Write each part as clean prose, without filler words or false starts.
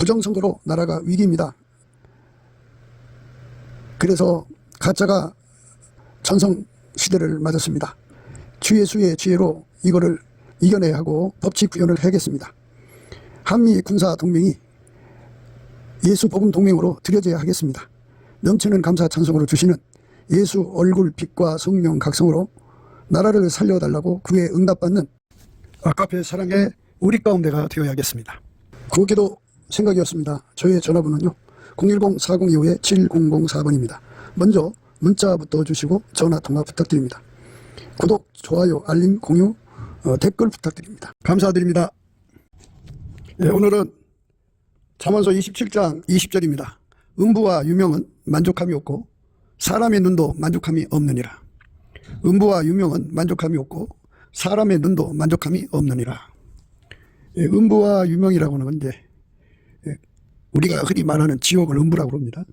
부정선거로 나라가 위기입니다. 그래서 가짜가 전성시대를 맞았습니다. 주 예수의 지혜로 이거를 이겨내야 하고 법치 구현을 해야겠습니다. 한미 군사 동맹이 예수 복음 동맹으로 들여져야 하겠습니다. 넘치는 감사 찬송으로 주시는 예수 얼굴 빛과 성령 각성으로 나라를 살려달라고 그에 응답받는 아카페 사랑의 우리 가운데가 되어야겠습니다. 그것도 생각이었습니다. 저의 전화번호는요 010-4025-7004번입니다. 먼저 문자부터 주시고 전화통화 부탁드립니다. 구독, 좋아요, 알림, 공유, 댓글 부탁드립니다. 감사드립니다. 네, 오늘은 잠언서 27장 20절입니다. 음부와 유명은 만족함이 없고 사람의 눈도 만족함이 없느니라. 음부와 유명은 만족함이 없고 사람의 눈도 만족함이 없느니라. 예, 음부와 유명이라고 하는 건 이제 우리가 흔히 말하는 지옥을 음부라고 그럽니다.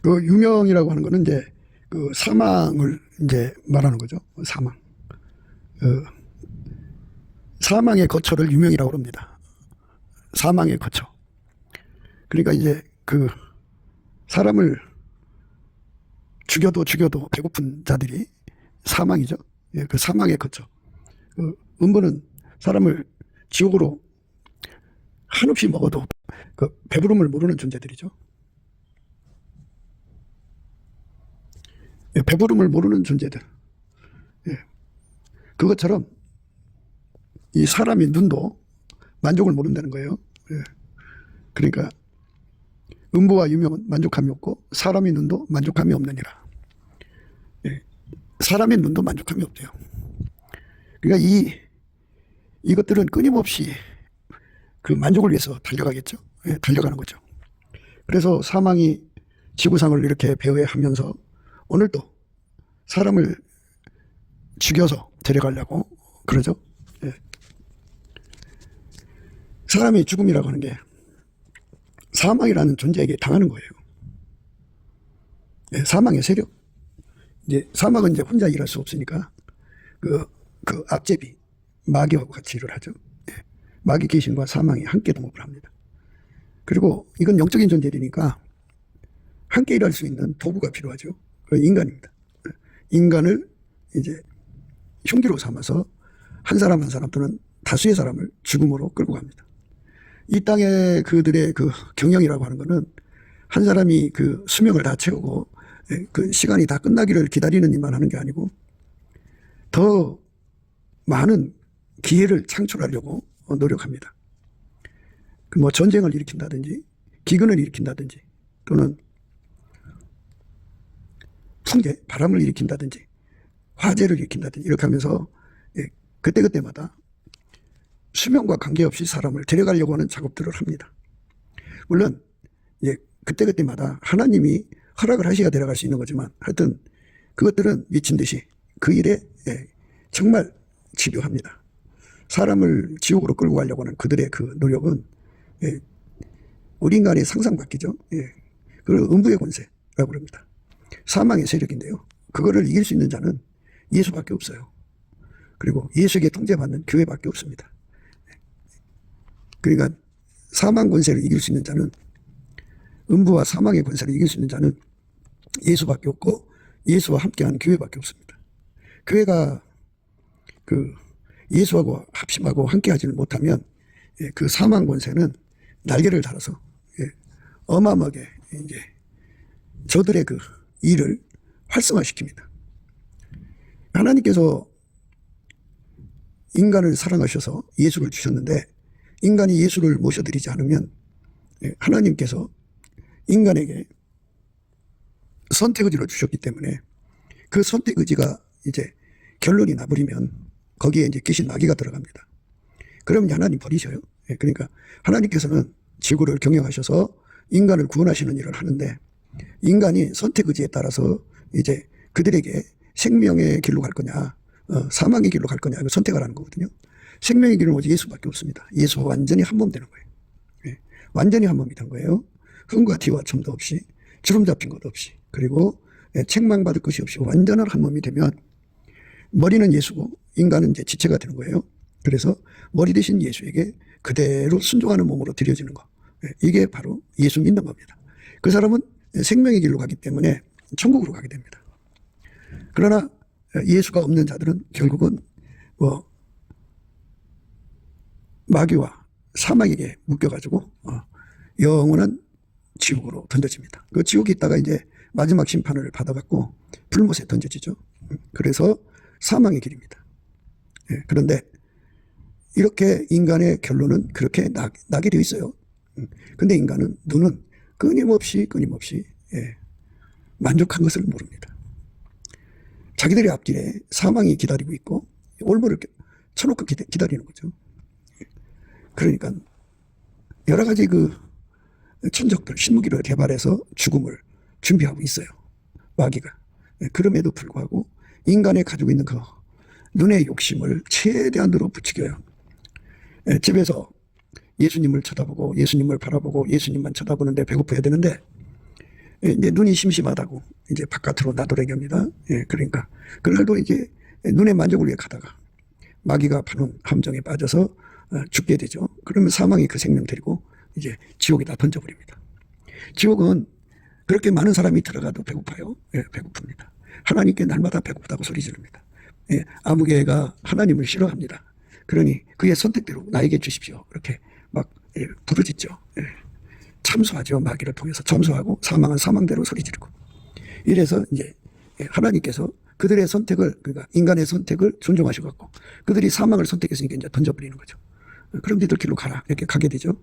그 유명이라고 하는 거는 이제 그 사망을 이제 말하는 거죠. 사망. 사망의 거처를 유명이라고 합니다. 사망의 거처. 그러니까 이제 그 사람을 죽여도 배고픈 자들이 사망이죠. 예, 그 사망의 거처. 그 음부는 사람을 지옥으로 한없이 먹어도 그 배부름을 모르는 존재들이죠. 예, 배부름을 모르는 존재들. 예, 그것처럼 이 사람의 눈도 만족을 모른다는 거예요. 예, 그러니까 음부와 유명은 만족함이 없고 사람의 눈도 만족함이 없느니라. 예, 사람의 눈도 만족함이 없대요. 그러니까 이것들은 끊임없이 그 만족을 위해서 달려가겠죠. 예, 달려가는 거죠. 그래서 사망이 지구상을 이렇게 배회하면서 오늘도 사람을 죽여서 데려가려고 그러죠. 예. 사람의 죽음이라고 하는 게 사망이라는 존재에게 당하는 거예요. 예, 사망의 세력. 이제 사망은 이제 혼자 일할 수 없으니까 그 앞제비 마귀하고 같이 일을 하죠. 예, 마귀 귀신과 사망이 함께 동업을 합니다. 그리고 이건 영적인 존재이니까 함께 일할 수 있는 도구가 필요하죠. 그 인간입니다. 인간을 이제 흉기로 삼아서 한 사람 한 사람 또는 다수의 사람을 죽음으로 끌고 갑니다. 이 땅의 그들의 그 경영이라고 하는 거는 한 사람이 그 수명을 다 채우고 그 시간이 다 끝나기를 기다리는 일만 하는 게 아니고 더 많은 기회를 창출하려고 노력합니다. 뭐 전쟁을 일으킨다든지 기근을 일으킨다든지 또는 풍계, 바람을 일으킨다든지 화재를 일으킨다든지 이렇게 하면서 그때그때마다 수명과 관계없이 사람을 데려가려고 하는 작업들을 합니다. 물론 그때그때마다 하나님이 허락을 하셔야 데려갈 수 있는 거지만 하여튼 그것들은 미친 듯이 그 일에 정말 집요합니다. 사람을 지옥으로 끌고 가려고 하는 그들의 그 노력은 우리 인간의 상상 밖이죠. 그걸 음부의 권세라고 합니다. 사망의 세력인데요. 그거를 이길 수 있는 자는 예수밖에 없어요. 그리고 예수에게 통제받는 교회밖에 없습니다. 그러니까 사망 권세를 이길 수 있는 자는 음부와 사망의 권세를 이길 수 있는 자는 예수밖에 없고 예수와 함께하는 교회밖에 없습니다. 교회가 그 예수하고 합심하고 함께하지를 못하면 그 사망 권세는 날개를 달아서 어마어마하게 이제 저들의 그 일을 활성화시킵니다. 하나님께서 인간을 사랑하셔서 예수를 주셨는데 인간이 예수를 모셔드리지 않으면 하나님께서 인간에게 선택의지를 주셨기 때문에 그 선택의지가 이제 결론이 나버리면 거기에 이제 귀신 마귀가 들어갑니다. 그러면 하나님 버리셔요. 그러니까 하나님께서는 지구를 경영하셔서 인간을 구원하시는 일을 하는데 인간이 선택의지에 따라서 이제 그들에게 생명의 길로 갈 거냐 사망의 길로 갈 거냐 이거 선택하라는 거거든요. 생명의 길은 오직 예수밖에 없습니다. 예수와 완전히 한 몸 되는 거예요. 완전히 한 몸이 된 거예요. 흠과 티와 첨도 없이 주름 잡힌 것 없이 그리고 책망받을 것이 없이 완전한 한 몸이 되면 머리는 예수고 인간은 이제 지체가 되는 거예요. 그래서 머리 대신 예수에게 그대로 순종하는 몸으로 드려지는 거. 이게 바로 예수 믿는 겁니다. 그 사람은 생명의 길로 가기 때문에 천국으로 가게 됩니다. 그러나 예수가 없는 자들은 결국은 마귀와 사망에게 묶여가지고 영원한 지옥으로 던져집니다. 그 지옥에 있다가 이제 마지막 심판을 받아갖고 불못에 던져지죠. 그래서 사망의 길입니다. 그런데 이렇게 인간의 결론은 그렇게 나게 되어 있어요. 근데 인간은 눈은 끊임없이 만족한 것을 모릅니다. 자기들의 앞길에 사망이 기다리고 있고 올무를 쳐놓고 기다리는 거죠. 그러니까 여러 가지 그 천적들, 신무기를 개발해서 죽음을 준비하고 있어요. 마귀가. 그럼에도 불구하고 인간의 가지고 있는 그 눈의 욕심을 최대한으로 부추겨요. 집에서 예수님을 쳐다보고 예수님을 바라보고 예수님만 쳐다보는데 배고파야 되는데 이제 눈이 심심하다고 이제 바깥으로 나돌아갑니다. 그러니까 그날도 이제 눈의 만족을 위해 가다가 마귀가 파는 함정에 빠져서 죽게 되죠. 그러면 사망이 그 생명 데리고 이제 지옥에다 던져버립니다. 지옥은 그렇게 많은 사람이 들어가도 배고파요. 배고픕니다. 하나님께 날마다 배고프다고 소리 지릅니다. 아무개가 하나님을 싫어합니다. 그러니 그의 선택대로 나에게 주십시오. 그렇게 막 부르짖죠. 참소하죠. 마귀를 통해서 참소하고 사망은 사망대로 소리 지르고. 이래서 이제 하나님께서 그들의 선택을, 그러니까 인간의 선택을 존중하셔갖고 그들이 사망을 선택했으니까 이제 던져버리는 거죠. 그럼 니들 길로 가라. 이렇게 가게 되죠.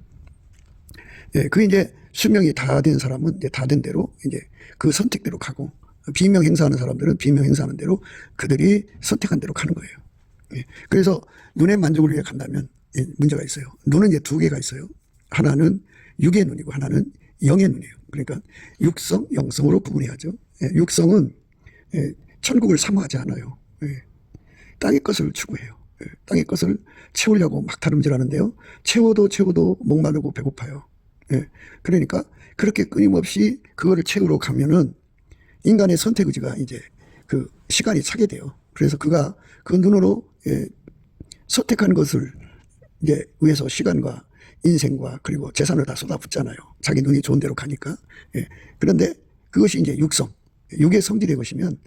그 이제 수명이 다 된 사람은 이제 다 된 대로 이제 그 선택대로 가고, 비명 행사하는 사람들은 비명 행사하는 대로 그들이 선택한 대로 가는 거예요. 그래서 눈의 만족을 위해 간다면 문제가 있어요. 눈은 이제 두 개가 있어요. 하나는 육의 눈이고 하나는 영의 눈이에요. 그러니까 육성, 영성으로 구분해야죠. 육성은 천국을 사모하지 않아요. 땅의 것을 추구해요. 땅의 것을 채우려고 막 다름질하는데요. 채워도 목마르고 배고파요. 그러니까 그렇게 끊임없이 그거를 채우러 가면은 인간의 선택 의지가 이제 그 시간이 차게 돼요. 그래서 그가 그 눈으로 선택한 것을 이제 위해서 시간과 인생과 그리고 재산을 다 쏟아붓잖아요. 자기 눈이 좋은 대로 가니까. 그런데 그것이 이제 육성, 육의 성질의 것이면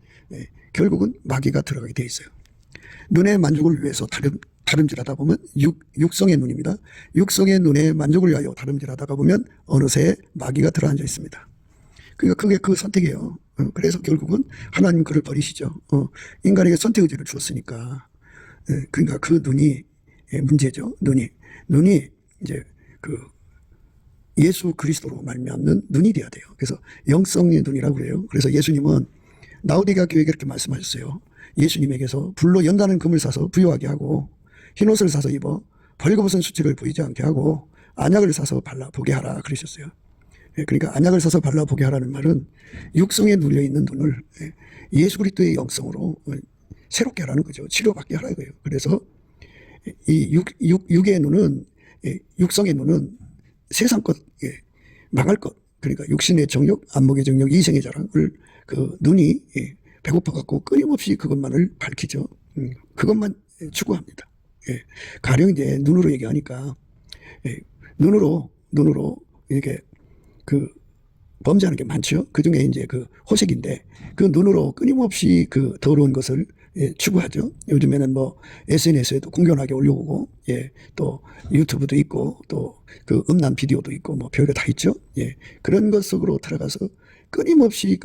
결국은 마귀가 들어가게 돼 있어요. 눈의 만족을 위해서 다름질하다 보면 육성의 눈입니다. 육성의 눈의 만족을 위하여 다름질하다가 보면 어느새 마귀가 들어앉아 있습니다. 그러니까 그게 그 선택이에요. 그래서 결국은 하나님 그를 버리시죠. 인간에게 선택 의지를 주었으니까. 그러니까 그 눈이 문제죠. 눈이 이제 그 예수 그리스도로 말미암는 눈이 돼야 돼요. 그래서 영성의 눈이라고 그래요. 그래서 예수님은 라오디게아 교회에게 이렇게 말씀하셨어요. 예수님에게서 불로 연다는 금을 사서 부유하게 하고 흰옷을 사서 입어 벌거벗은 수치를 보이지 않게 하고 안약을 사서 발라보게 하라 그러셨어요. 그러니까 안약을 사서 발라보게 하라는 말은 육성에 눌려있는 눈을 예수 그리스도의 영성으로 새롭게 하라는 거죠. 치료받게 하라 이거예요. 그래서 이 육의 눈은, 육성의 눈은 세상 것, 망할 것, 그러니까 육신의 정욕, 안목의 정욕, 이생의 자랑을 그 눈이 배고파갖고 끊임없이 그것만을 밝히죠. 그것만 추구합니다. 가령 이제 눈으로 얘기하니까 눈으로 이렇게 그 범죄하는 게 많죠. 그 중에 이제 그 호색인데 그 눈으로 끊임없이 그 더러운 것을 추구하죠. 요즘에는 뭐 SNS에도 공견하게 올려오고, 또 유튜브도 있고, 또 그 음란 비디오도 있고, 뭐 별거 다 있죠. 그런 것 속으로 들어가서 끊임없이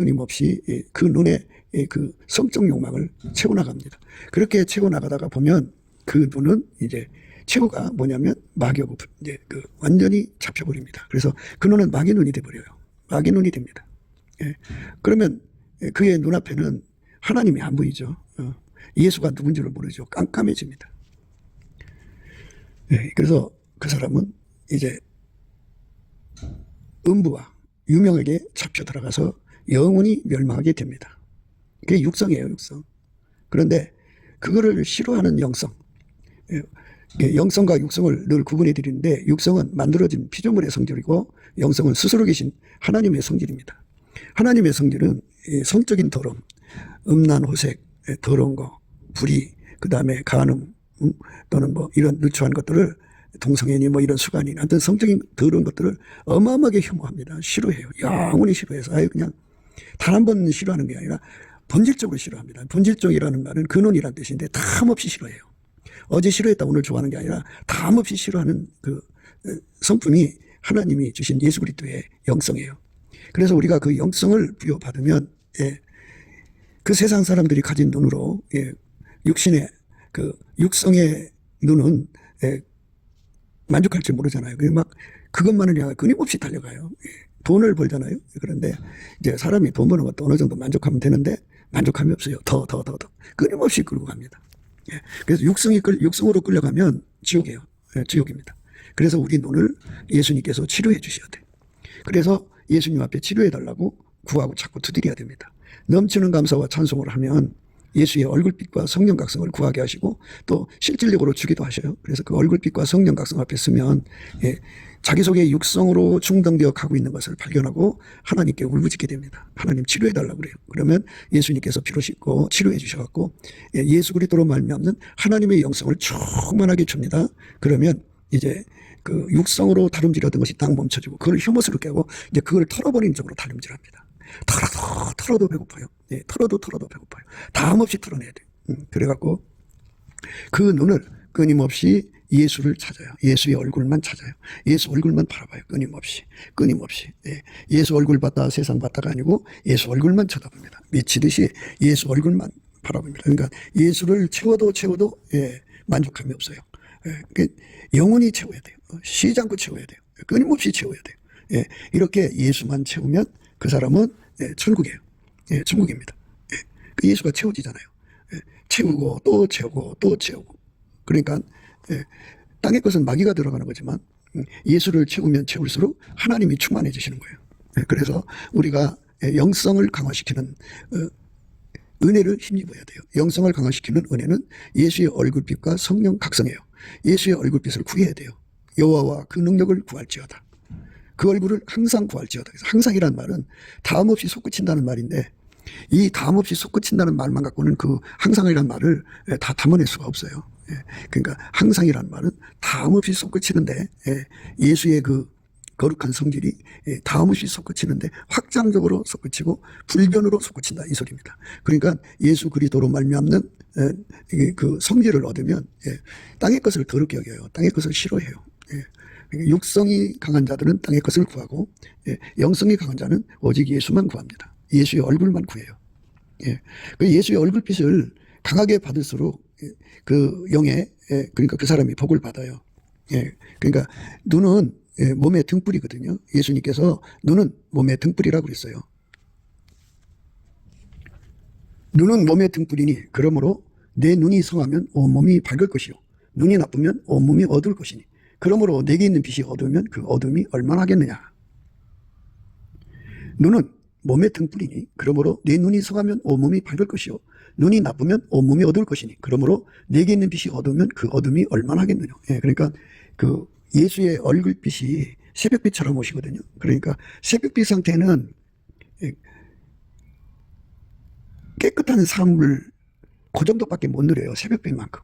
그 눈에 그 성적 욕망을 채워나갑니다. 그렇게 채워나가다가 보면 그 눈은 이제 최후가 뭐냐면 마귀하고 이제 그 완전히 잡혀버립니다. 그래서 그 눈은 마귀 눈이 돼버려요. 마귀 눈이 됩니다. 그러면 그의 눈앞에는 하나님이 안 보이죠. 예수가 누군지를 모르죠. 깜깜해집니다. 그래서 그 사람은 이제 음부와 유명에게 잡혀 들어가서 영원히 멸망하게 됩니다. 그게 육성이에요, 육성. 그런데 그거를 싫어하는 영성. 영성과 육성을 늘 구분해 드리는데 육성은 만들어진 피조물의 성질이고 영성은 스스로 계신 하나님의 성질입니다. 하나님의 성질은 성적인 더러움, 음란, 호색, 더러운 거, 불의, 그 다음에 간음, 또는 뭐 이런 누추한 것들을 동성애니 뭐 이런 수간이 하여튼 성적인 더러운 것들을 어마어마하게 혐오합니다. 싫어해요. 영원히 싫어해서 아예 그냥 단 한 번 싫어하는 게 아니라 본질적으로 싫어합니다. 본질적이라는 말은 근원이라는 뜻인데 담없이 싫어해요. 어제 싫어했다 오늘 좋아하는 게 아니라 담없이 싫어하는 그 성품이 하나님이 주신 예수 그리스도의 영성이에요. 그래서 우리가 그 영성을 부여받으면 그 세상 사람들이 가진 눈으로 육신의 그 육성의 눈은 만족할 줄 모르잖아요. 막 그것만을 향해 끊임없이 달려가요. 돈을 벌잖아요. 그런데 이제 사람이 돈 버는 것도 어느 정도 만족하면 되는데 만족함이 없어요. 더 끊임없이 끌고 갑니다. 그래서 육성으로 끌려가면 지옥이에요. 지옥입니다. 그래서 우리 눈을 예수님께서 치료해 주셔야 돼. 그래서 예수님 앞에 치료해 달라고 구하고 자꾸 두드려야 됩니다. 넘치는 감사와 찬송을 하면 예수의 얼굴빛과 성령 각성을 구하게 하시고 또 실질적으로 주기도 하셔요. 그래서 그 얼굴빛과 성령 각성 앞에 쓰면 자기 속에 육성으로 중동되어 가고 있는 것을 발견하고 하나님께 울부짖게 됩니다. 하나님 치료해 달라고 그래요. 그러면 예수님께서 피로 씻고 치료해 주셔갖고 예수 그리스도로 말미암는 하나님의 영성을 충만하게 줍니다. 그러면 이제 그 육성으로 다름질하던 것이 딱 멈춰지고 그걸 혐오스럽게 깨고 이제 그걸 털어버리는 쪽으로 다름질합니다. 털어도 배고파요. 털어도 배고파요. 다음없이 털어내야 돼요. 그래갖고 그 눈을 끊임없이 예수를 찾아요. 예수의 얼굴만 찾아요. 예수 얼굴만 바라봐요. 끊임없이. 예수 얼굴 봤다 세상 봤다가 아니고 예수 얼굴만 쳐다봅니다. 미치듯이 예수 얼굴만 바라봅니다. 그러니까 예수를 채워도 만족함이 없어요. 영원히 채워야 돼요. 쉬지 않고 채워야 돼요. 끊임없이 채워야 돼요. 이렇게 예수만 채우면 그 사람은 천국이에요. 천국입니다. 그 예수가 채워지잖아요. 채우고 또 채우고 또 채우고. 그러니까 땅의 것은 마귀가 들어가는 거지만 예수를 채우면 채울수록 하나님이 충만해지시는 거예요. 그래서 우리가 영성을 강화시키는 은혜를 힘입어야 돼요. 영성을 강화시키는 은혜는 예수의 얼굴빛과 성령 각성이에요. 예수의 얼굴빛을 구해야 돼요. 여호와와 그 능력을 구할지어다. 그 얼굴을 항상 구할지어다. 그래서 항상이란 말은 다음없이 솟구친다는 말인데 이 다음없이 솟구친다는 말만 갖고는 그 항상이란 말을 다 담아낼 수가 없어요. 그러니까 항상이란 말은 다음없이 솟구치는데 예수의 그 거룩한 성질이 다음없이 솟구치는데 확장적으로 솟구치고 불변으로 솟구친다 이 소리입니다. 그러니까 예수 그리스도로 말미암는 그 성질을 얻으면 땅의 것을 더럽게 여겨요. 땅의 것을 싫어해요. 육성이 강한 자들은 땅의 것을 구하고 영성이 강한 자는 오직 예수만 구합니다. 예수의 얼굴만 구해요. 그 예수의 얼굴빛을 강하게 받을수록 그 영에 그러니까 그 사람이 복을 받아요. 그러니까 눈은 몸의 등불이거든요. 예수님께서 눈은 몸의 등불이라고 그랬어요. 눈은 몸의 등불이니 그러므로 내 눈이 성하면 온몸이 밝을 것이요 눈이 나쁘면 온몸이 어두울 것이니 그러므로 내게 있는 빛이 어두우면 그 어둠이 얼마나 하겠느냐. 눈은 몸의 등불이니 그러므로 내 눈이 성하면 온몸이 밝을 것이요 눈이 나쁘면 온몸이 어두울 것이니 그러므로 내게 있는 빛이 어두우면 그 어둠이 얼마나 하겠느냐. 그러니까 그 예수의 얼굴빛이 새벽빛처럼 오시거든요. 그러니까 새벽빛 상태는 깨끗한 사람을 그 정도밖에 못 누려요. 새벽빛만큼.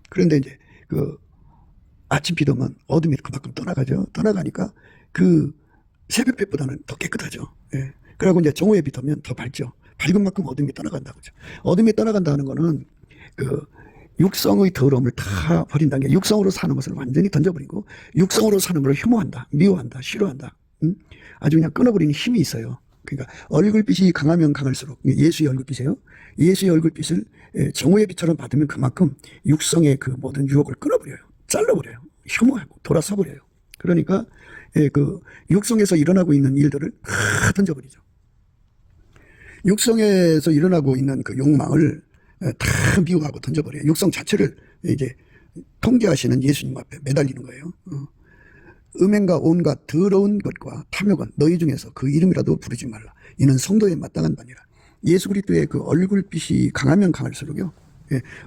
그런데 이제 그 아침빛 오면 어둠이 그만큼 떠나가죠. 떠나가니까 그 새벽빛보다는 더 깨끗하죠. 그리고 이제 정오의 빛 오면 더 밝죠. 밝은 만큼 어둠이 떠나간다고 하죠. 어둠이 떠나간다는 거는 그 육성의 더러움을 다 버린다는 게 육성으로 사는 것을 완전히 던져버리고 육성으로 사는 걸 혐오한다, 미워한다, 싫어한다. 아주 그냥 끊어버리는 힘이 있어요. 그러니까 얼굴빛이 강하면 강할수록 예수의 얼굴빛이에요. 예수의 얼굴빛을 정오의 빛처럼 받으면 그만큼 육성의 그 모든 유혹을 끊어버려요. 잘라버려요. 혐오하고 돌아서버려요. 그러니까 그 육성에서 일어나고 있는 일들을 다 던져버리죠. 육성에서 일어나고 있는 그 욕망을 다 미워하고 던져버려요. 육성 자체를 이제 통제하시는 예수님 앞에 매달리는 거예요. 음행과 온갖 더러운 것과 탐욕은 너희 중에서 그 이름이라도 부르지 말라. 이는 성도에 마땅한 바니라. 예수 그리스도의 그 얼굴빛이 강하면 강할수록요.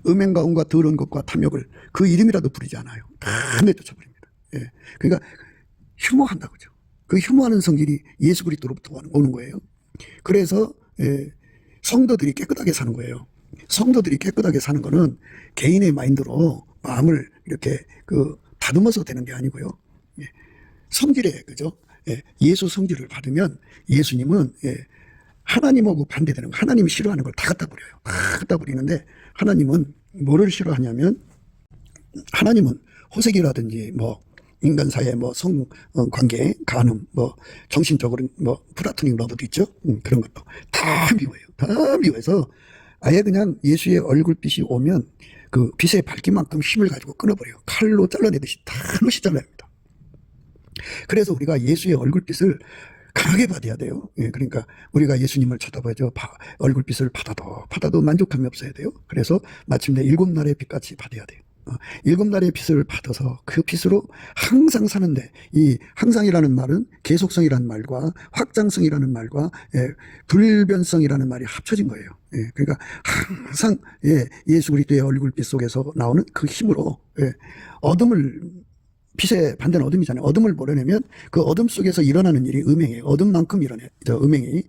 음행과 온갖 더러운 것과 탐욕을 그 이름이라도 부르지 않아요. 다 내쫓아버립니다. 그러니까 혐오한다고죠. 그 혐오하는 성질이 예수 그리스도로부터 오는 거예요. 그래서 성도들이 깨끗하게 사는 거예요. 성도들이 깨끗하게 사는 거는 개인의 마인드로 마음을 이렇게 그 다듬어서 되는 게 아니고요. 예, 성질에, 그죠? 예, 예수 성질을 받으면 예수님은 하나님하고 반대되는 거, 하나님이 싫어하는 걸 다 갖다 버려요. 다 갖다 버리는데 하나님은 뭐를 싫어하냐면, 하나님은 호색이라든지 뭐 인간 사회 뭐 성관계 간음 뭐 정신적으로 뭐 플라토닉 러브도 있죠. 그런 것도 다 미워요. 다 미워서 아예 그냥 예수의 얼굴빛이 오면 그 빛의 밝기만큼 힘을 가지고 끊어버려요. 칼로 잘라내듯이 다 한없이 잘라냅니다. 그래서 우리가 예수의 얼굴빛을 강하게 받아야 돼요. 예, 그러니까 우리가 예수님을 쳐다봐야죠. 얼굴빛을 받아도 만족함이 없어야 돼요. 그래서 마침내 7날의 빛같이 받아야 돼요. 7날의 빛을 받아서 그 빛으로 항상 사는데, 이 항상이라는 말은 계속성이라는 말과 확장성이라는 말과 불변성이라는 말이 합쳐진 거예요. 그러니까 항상 예수 그리스도의 얼굴빛 속에서 나오는 그 힘으로 어둠을, 빛의 반대는 어둠이잖아요. 어둠을 몰아내면 그 어둠 속에서 일어나는 일이 음행이에요. 어둠만큼 음행이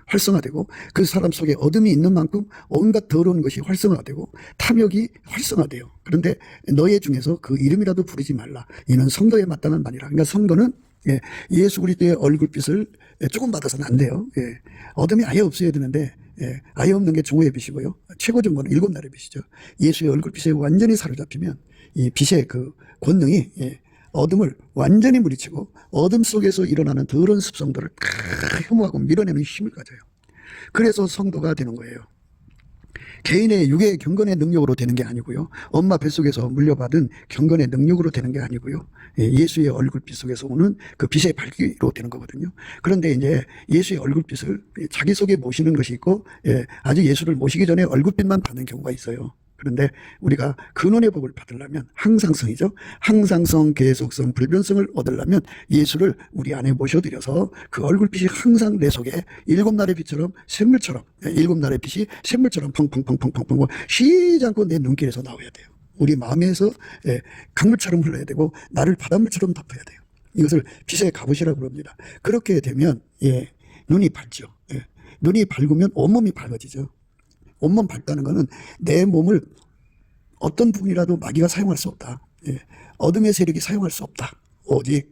활성화되고, 그 사람 속에 어둠이 있는 만큼 온갖 더러운 것이 활성화되고 탐욕이 활성화돼요. 그런데 너희 중에서 그 이름이라도 부르지 말라. 이는 성도에 마땅한 말이라. 그러니까 성도는 예수 그리스도의 얼굴빛을 조금 받아서는 안 돼요. 어둠이 아예 없어야 되는데 아예 없는 게 종의 빛이고요. 최고적인 거는 7날의 빛이죠. 예수의 얼굴빛에 완전히 사로잡히면 이 빛의 그 권능이 어둠을 완전히 물리치고 어둠 속에서 일어나는 더러운 습성들을 혐오하고 밀어내는 힘을 가져요. 그래서 성도가 되는 거예요. 개인의 육의 경건의 능력으로 되는 게 아니고요. 엄마 뱃속에서 물려받은 경건의 능력으로 되는 게 아니고요. 예수의 얼굴빛 속에서 오는 그 빛의 밝기로 되는 거거든요. 그런데 이제 예수의 얼굴빛을 자기 속에 모시는 것이 있고, 아직 예수를 모시기 전에 얼굴빛만 받는 경우가 있어요. 그런데 우리가 근원의 복을 받으려면 항상성이죠. 항상성, 계속성, 불변성을 얻으려면 예수를 우리 안에 모셔드려서 그 얼굴빛이 항상 내 속에 7날의 빛처럼 샘물처럼, 7날의 빛이 샘물처럼 펑펑펑펑펑펑 쉬지 않고 내 눈길에서 나와야 돼요. 우리 마음에서 강물처럼 흘러야 되고 나를 바닷물처럼 덮어야 돼요. 이것을 빛의 갑옷이라고 그럽니다. 그렇게 되면 눈이 밝죠. 눈이 밝으면 온몸이 밝아지죠. 온몸 밝다는 것은 내 몸을 어떤 부분이라도 마귀가 사용할 수 없다. 어둠의 세력이 사용할 수 없다. 오직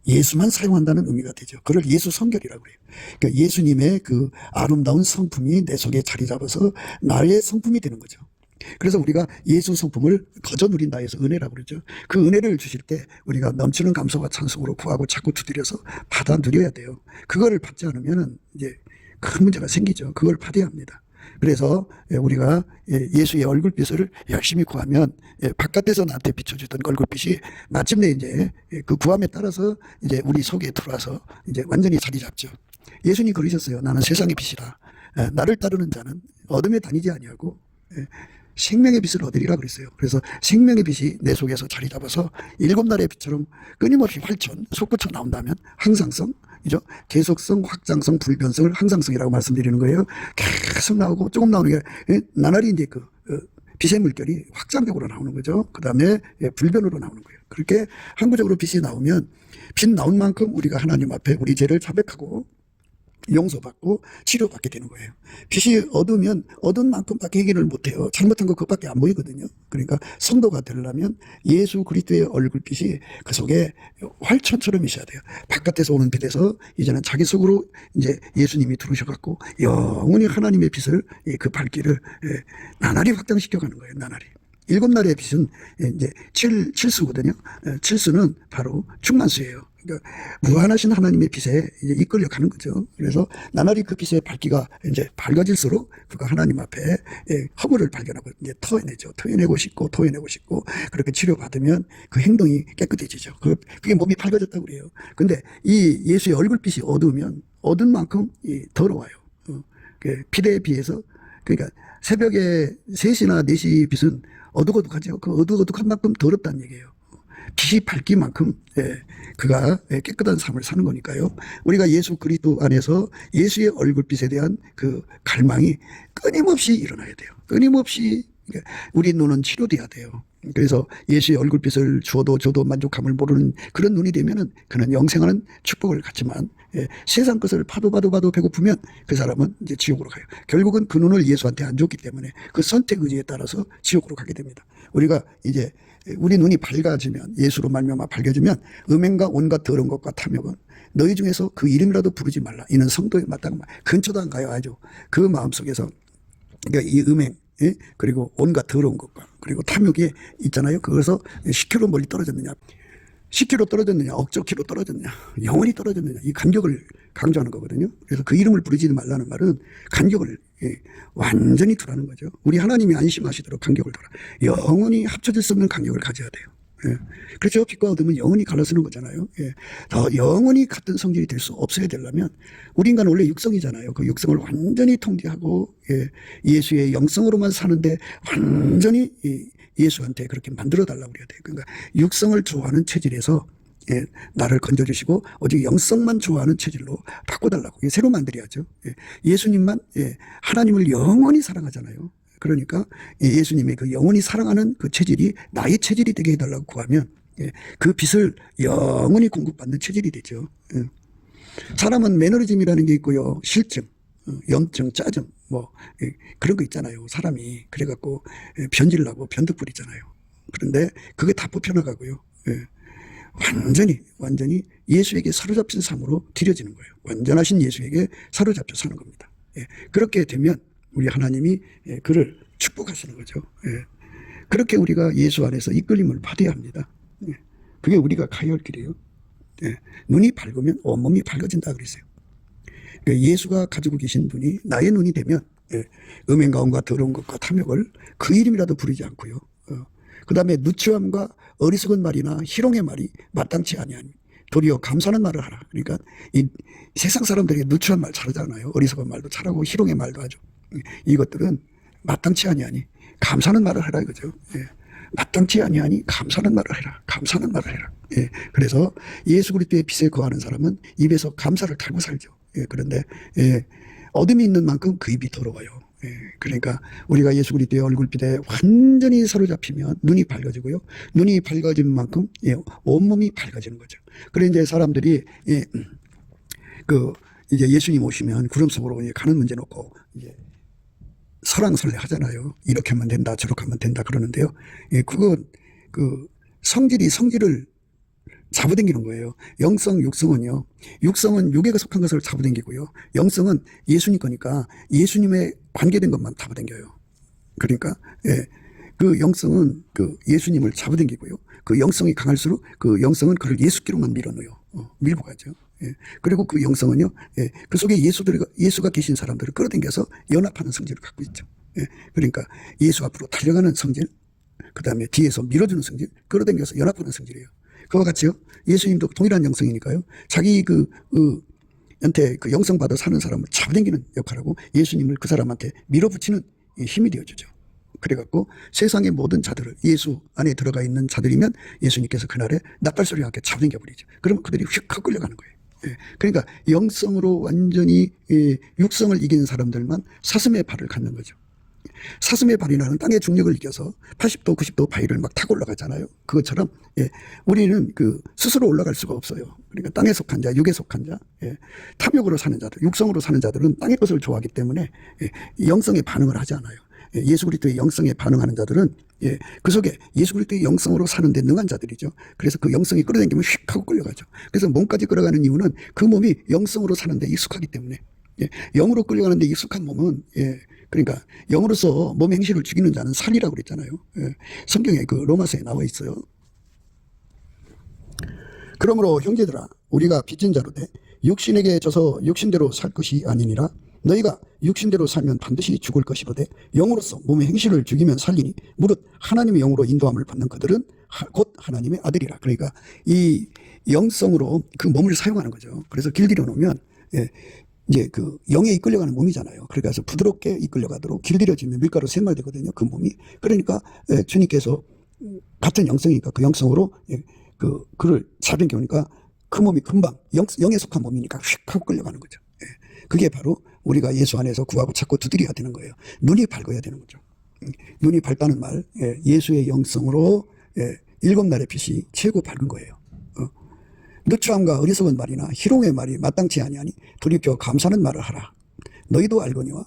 예수만 사용한다는 의미가 되죠. 그걸 예수 성결이라고 해요. 그러니까 예수님의 그 아름다운 성품이 내 속에 자리 잡아서 나의 성품이 되는 거죠. 그래서 우리가 예수 성품을 거저 누린다 해서 은혜라고 그러죠. 그 은혜를 주실 때 우리가 넘치는 감사와 찬송으로 구하고 자꾸 두드려서 받아 누려야 돼요. 그거를 받지 않으면 이제 큰 문제가 생기죠. 그걸 받아야 합니다. 그래서 우리가 예수의 얼굴빛을 열심히 구하면 바깥에서 나한테 비춰주던 얼굴빛이 마침내 이제 그 구함에 따라서 이제 우리 속에 들어와서 이제 완전히 자리 잡죠. 예수님 그러셨어요. 나는 세상의 빛이라. 나를 따르는 자는 어둠에 다니지 아니하고 생명의 빛을 얻으리라 그랬어요. 그래서 생명의 빛이 내 속에서 자리 잡아서 7날의 빛처럼 끊임없이 솟구쳐 나온다면 항상성, 이죠? 계속성, 확장성, 불변성을 항상성이라고 말씀드리는 거예요. 계속 나오고 조금 나오는 게 나날이 이제 그 빛의 물결이 확장적으로 나오는 거죠. 그 다음에 불변으로 나오는 거예요. 그렇게 항구적으로 빛이 나오면 빛 나온 만큼 우리가 하나님 앞에 우리 죄를 자백하고 용서받고 치료받게 되는 거예요. 빛이 어두우면 어두운 만큼밖에 해결을 못해요. 잘못한 거 그것밖에 안 보이거든요. 그러니까 성도가 되려면 예수 그리스도의 얼굴빛이 그 속에 활천처럼 있어야 돼요. 바깥에서 오는 빛에서 이제는 자기 속으로 이제 예수님이 들어오셔갖고 영원히 하나님의 빛을 그 밝기를 나날이 확장시켜가는 거예요. 나날이. 7날의 빛은 이제 칠수거든요. 칠수는 바로 충만수예요. 그러니까 무한하신 하나님의 빛에 이제 이끌려 가는 거죠. 그래서 나날이 그 빛의 밝기가 이제 밝아질수록 그가 하나님 앞에 허물을 발견하고 이제 토해내고 싶고 그렇게 치료받으면 그 행동이 깨끗해지죠. 그게 몸이 밝아졌다고 그래요. 근데 이 예수의 얼굴빛이 어두우면 어두운 만큼 더러워요. 빛에 비해서. 그러니까 새벽에 3시나 4시 빛은 어둑어둑하죠. 그 어둑어둑한 만큼 더럽다는 얘기예요. 빛이 밝기 만큼 그가 깨끗한 삶을 사는 거니까요. 우리가 예수 그리스도 안에서 예수의 얼굴빛에 대한 그 갈망이 끊임없이 일어나야 돼요. 끊임없이. 우리 눈은 치료돼야 돼요. 그래서 예수의 얼굴빛을 줘도 만족함을 모르는 그런 눈이 되면은 그는 영생하는 축복을 갖지만 세상 것을 봐도 배고프면 그 사람은 이제 지옥으로 가요. 결국은 그 눈을 예수한테 안 줬기 때문에 그 선택 의지에 따라서 지옥으로 가게 됩니다. 우리가 이제 우리 눈이 밝아지면, 예수로 말미암아 밝아지면 음행과 온갖 더러운 것과 탐욕은 너희 중에서 그 이름이라도 부르지 말라. 이는 성도에 마땅한 말. 근처도 안 가요. 아주 그 마음속에서 그러니까 이 음행, 그리고 온갖 더러운 것과 그리고 탐욕이 있잖아요. 그래서 10km 멀리 떨어졌느냐, 10km 떨어졌느냐, 억적 km 떨어졌느냐, 영원히 떨어졌느냐, 이 간격을 강조하는 거거든요. 그래서 그 이름을 부르지 말라는 말은 간격을 완전히 두라는 거죠. 우리 하나님이 안심하시도록 간격을 두라. 영원히 합쳐질 수 없는 간격을 가져야 돼요. 그렇죠. 빛과 어둠은 영원히 갈라서는 거잖아요. 더 영원히 같은 성질이 될 수 없어야 되려면 우리 인간은 원래 육성이잖아요. 그 육성을 완전히 통제하고 예수의 영성으로만 사는데 완전히 예수한테 그렇게 만들어 달라고 그래야 돼요. 그러니까 육성을 좋아하는 체질에서 나를 건져주시고 오직 영성만 좋아하는 체질로 바꿔달라고 새로 만들어야죠. 예수님만 하나님을 영원히 사랑하잖아요. 그러니까 예수님의 그 영원히 사랑하는 그 체질이 나의 체질이 되게 해달라고 구하면 그 빛을 영원히 공급받는 체질이 되죠. 사람은 매너리즘이라는 게 있고요. 실증, 염증, 짜증 뭐 그런 거 있잖아요. 사람이 그래갖고 변질나고 변덕 부리잖아요. 그런데 그게 다 뽑혀나가고요. 완전히 예수에게 사로잡힌 삶으로 들여지는 거예요. 완전하신 예수에게 사로잡혀 사는 겁니다. 그렇게 되면 우리 하나님이 그를 축복하시는 거죠. 그렇게 우리가 예수 안에서 이끌림을 받아야 합니다. 그게 우리가 가야 할 길이에요. 눈이 밝으면 온몸이 밝아진다 그랬어요. 예수가 가지고 계신 눈이 나의 눈이 되면 음행과 온갖 더러운 것과 탐욕을 그 이름이라도 부르지 않고요. 그 다음에 누추함과 어리석은 말이나 희롱의 말이 마땅치 아니하니 도리어 감사하는 말을 하라. 그러니까 이 세상 사람들이 누추한 말 잘하잖아요. 어리석은 말도 잘하고 희롱의 말도 하죠. 이것들은 마땅치 아니하니 감사하는 말을 하라 이거죠. 마땅치 아니하니 감사하는 말을 해라. 감사하는 말을 해라. 그래서 예수 그리스도의 빛에 거하는 사람은 입에서 감사를 달고 살죠. 그런데 어둠이 있는 만큼 그 입이 더러워요. 그러니까 우리가 예수 그리스도의 얼굴빛에 완전히 사로잡히면 눈이 밝아지고요. 눈이 밝아진 만큼 온몸이 밝아지는 거죠. 그래 이제 사람들이 이제 예수님 오시면 구름 속으로 가는 문제 놓고 이제 설왕설래 하잖아요. 이렇게 하면 된다, 저렇게 하면 된다 그러는데요. 그건 성질을 잡아당기는 거예요. 영성, 육성은요. 육성은 육에 속한 것을 잡아당기고요. 영성은 예수님 거니까 예수님에 관계된 것만 잡아당겨요. 그러니까 그 영성은 그 예수님을 잡아당기고요. 그 영성이 강할수록 그 영성은 그를 예수께로만 밀어넣어요. 밀고 가죠. 그리고 그 영성은요. 그 속에 예수가 계신 사람들을 끌어당겨서 연합하는 성질을 갖고 있죠. 그러니까 예수 앞으로 달려가는 성질, 그 다음에 뒤에서 밀어주는 성질, 끌어당겨서 연합하는 성질이에요. 그와 같이요. 예수님도 동일한 영성이니까요. 자기 한테 그 영성 받아 사는 사람을 잡아당기는 역할하고 예수님을 그 사람한테 밀어붙이는 힘이 되어주죠. 그래갖고 세상의 모든 자들을 예수 안에 들어가 있는 자들이면 예수님께서 그날에 낯발소리와 함께 잡아당겨 버리죠. 그러면 그들이 휙 하고 끌려가는 거예요. 그러니까 영성으로 완전히 육성을 이기는 사람들만 사슴의 발을 갖는 거죠. 사슴의 발이라는 땅의 중력을 이겨서 80도, 90도 바위를 막 타고 올라가잖아요. 그것처럼 우리는 스스로 올라갈 수가 없어요. 그러니까 땅에 속한 자, 육에 속한 자, 탐욕으로 사는 자들, 육성으로 사는 자들은 땅의 것을 좋아하기 때문에 영성에 반응을 하지 않아요. 예수 그리스도의 영성에 반응하는 자들은 그 속에 예수 그리스도의 영성으로 사는데 능한 자들이죠. 그래서 그 영성이 끌어당기면 휙 하고 끌려가죠. 그래서 몸까지 끌어가는 이유는 그 몸이 영성으로 사는데 익숙하기 때문에 영으로 끌려가는데 익숙한 몸은 그러니까 영으로서 몸 행실을 죽이는 자는 살이라고 그랬잖아요. 성경에 그 로마서에 나와 있어요. 그러므로 형제들아 우리가 빚진 자로 돼 육신에게 져서 육신대로 살 것이 아니니라. 너희가 육신대로 살면 반드시 죽을 것이로되 영으로서 몸의 행실을 죽이면 살리니 무릇 하나님의 영으로 인도함을 받는 그들은 곧 하나님의 아들이라. 그러니까 이 영성으로 그 몸을 사용하는 거죠. 그래서 길들여 놓으면 이제 그 영에 이끌려가는 몸이잖아요. 그래서 부드럽게 이끌려가도록 길들여지면 밀가루 생활되거든요. 그 몸이. 그러니까 주님께서 같은 영성이니까 그 영성으로 그를 잡아당기니까 그 몸이 금방 영에 속한 몸이니까 휙 하고 끌려가는 거죠. 그게 바로 우리가 예수 안에서 구하고 찾고 두드려야 되는 거예요. 눈이 밝아야 되는 거죠. 눈이 밝다는 말, 예수의 영성으로 7날의 빛이 최고 밝은 거예요. 누추함과 어리석은 말이나 희롱의 말이 마땅치 아니하니 돌이켜 감사하는 말을 하라. 너희도 알거니와